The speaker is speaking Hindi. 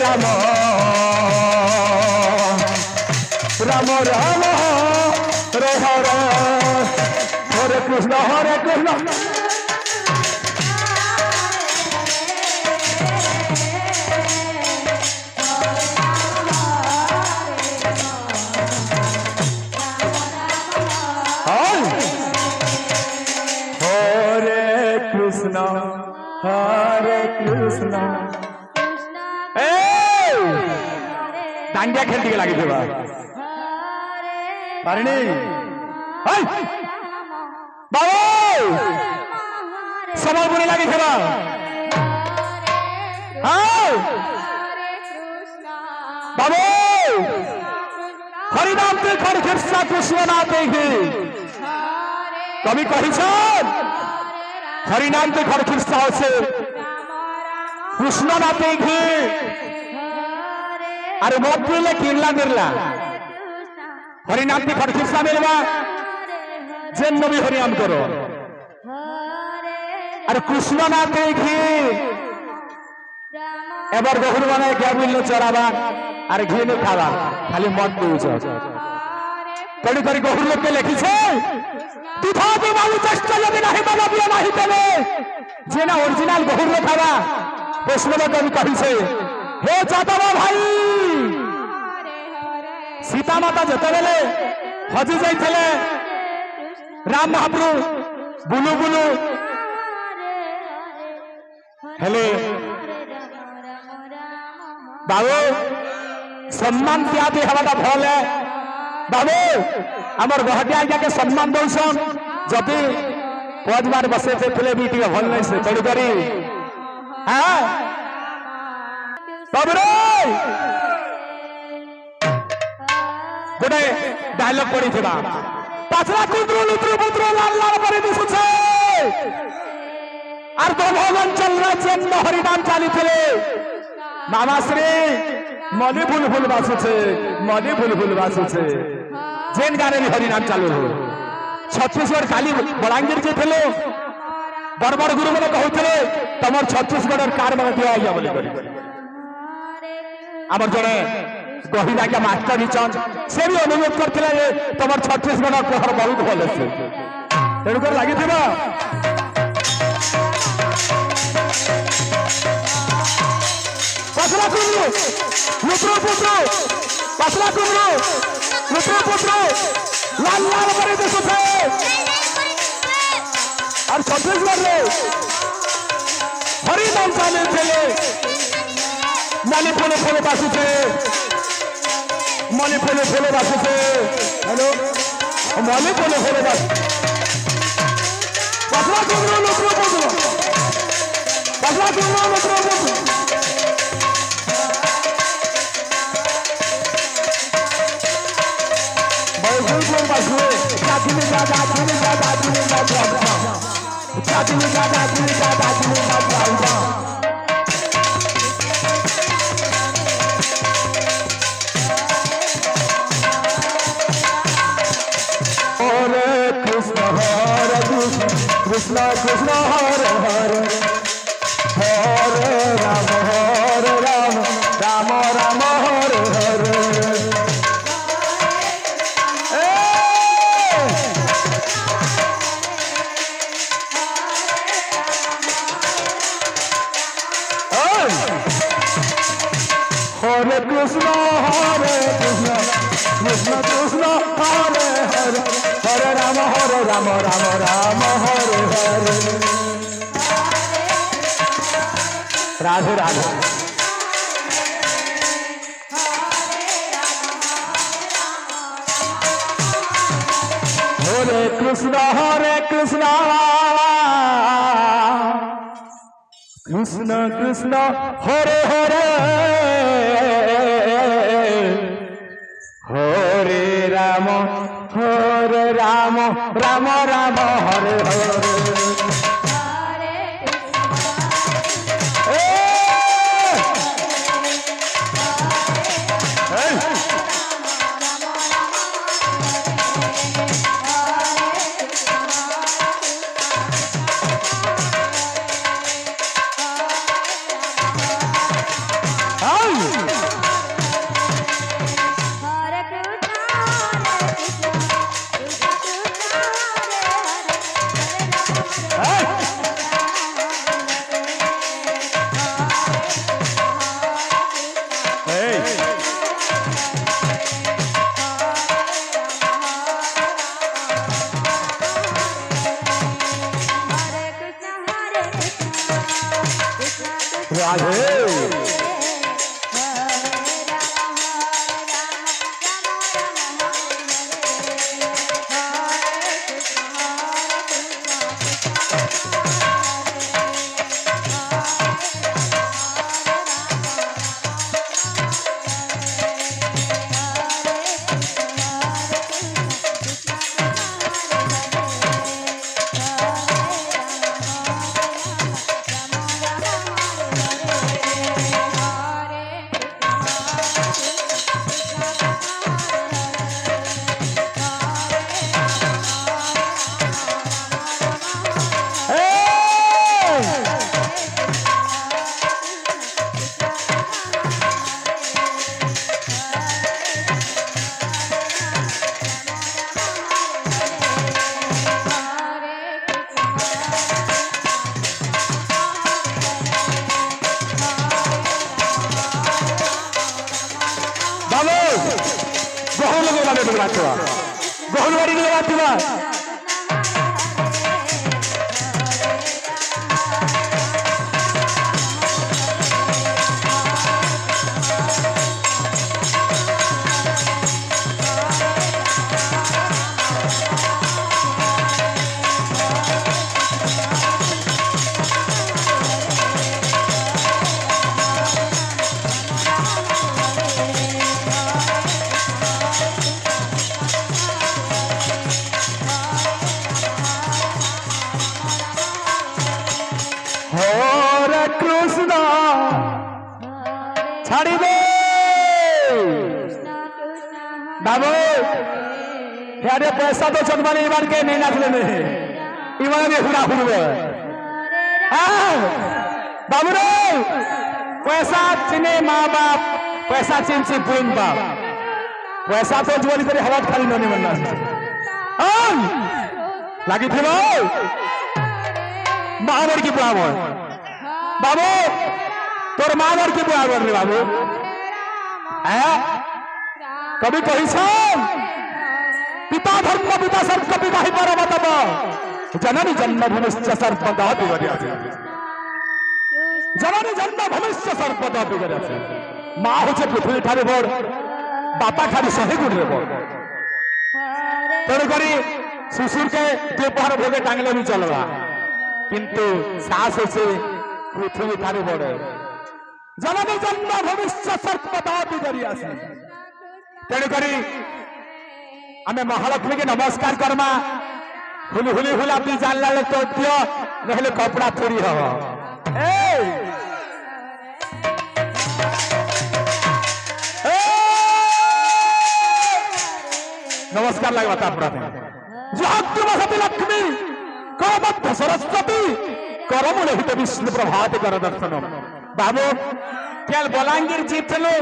राम राम राम हरे हरे हरे कृष्ण हरे कृष्ण दांडिया खेलती लगी थे पारिणी बाबू समय बुरी लगी थे बाबू हरिनाम ते खर कृष्ण कृष्ण ना देखी कभी कही हरिनाम ते खर कृष्ण से कृष्ण ना देखी अरे मत मिले किरला मिरला हरिनाम ते खर कृष्ण मिलवा जेन भी हरिनाम करो अरे कृष्ण ना देखी एबार गहुर माने क्या मिलने चराबा अरे घी नहीं खावा खाली मत पीछे कड़ी कड़ी गहुर लोग के लिखी छे दुधा दे बाबू चेष्टा यदि नहीं बाबा बिया नहीं देवे जेना ओरिजिनल गहुर लोग खावा वैष्णव कवि कही छे हे जादव भाई सीता माता जते बेले हजी जाइथिले राम महाप्रभु बुलु बुलु हेले बाबू सम्मान क्या दे हवाटा भल है बाबू आमर गहटिया आज्ञा के सम्मान दौसन जदि पदबार बसे थे भी टे भल नहीं से तेणु करी हाँ बाबू रे गोटे डायलॉग पड़ी थी पाचरा कुद्रु लुत्रु पुत्रु लाल लाल परि दिसुछे आर तो भगवान चंद्र चंद हरिनाम चाली थे मामाश्री मनी फुल फुल बासुचे मनी फुल फुल बासुचे जेन गाने भी हरिनाम चालू हो छत्तीसगढ़ खाली बलांगीर जे थे बड़ गुरु मैंने कहते तुम छत्तीसगढ़ कार मैंने दिया आइया बोली आमर जड़े गहिला के मास्टर हिचन से भी अनुरोध करते तुम छत्तीसगढ़ कहर बहुत भल से तेणुक लगी पसला कुंद्रु लुत्रु पुत्रु पसला कुंद्रु लुत्रु पुत्रु लाल लाल परि दिसुछे और छत्तीसगढ़ रे हरिनाम चाले थे मनी फुले फुले बासुछे मनी फुले फुले बासुछे हेलो मनी फुले फुले बास पसला कुंद्रु लुत्रु पुत्रु पसला कुंद्रु लुत्रु पुत्रु कृष्ण कृष्ण हरे हरे हरे राम राम राम हरे हरे हरे कृष्ण कृष्ण कृष्ण हरे हरे हरे राम राम राम हरे हरे राधे राधे हरे कृष्ण कृष्ण कृष्ण हरे हरे हरे राम राम राम हरे हरे गहनवाड़ी छाड़ी दे बाबू यारे पैसा तो चंदमानी इबार के नहीं नाच लेने इबार भी हुड़ा हुए बाबू रे पैसा चिने माँ बाप पैसा चिन सी बुन बाप पैसा तो जोड़ी करे हवा खाली नहीं बनना लगी थी महावर की बुआवर बाबू तोर महावर की बुआवर रे बाबू कभी कही पिता धर्म पिता सर्प पिता ही पर बताब जननी जन्म भूमिश्च सर्पदा बिगड़िया जननी जन्म भूमिश्च सर्पदा बिगड़िया माँ होचे पृथ्वी ठारे बड़ बापा ठारे 100 गुण रे बड़ तेणुक शिशुर के द्विपहर भोगे टांगले भी चलवा किंतु सास से पृथ्वी ठारे बड़ जननी जन्म भूमिश्च सर्पदा बिगड़िया तेणुक आमे महालक्ष्मी के नमस्कार करमा हुली हुली हुला भी जानला ले तो दियो नहले कपड़ा थोड़ी हो नमस्कार लगे बता अपना जहां लक्ष्मी करमध्य सरस्वती करमुल हित विष्णु प्रभात कर दर्शन बाबू क्या बलांगीर जीतलु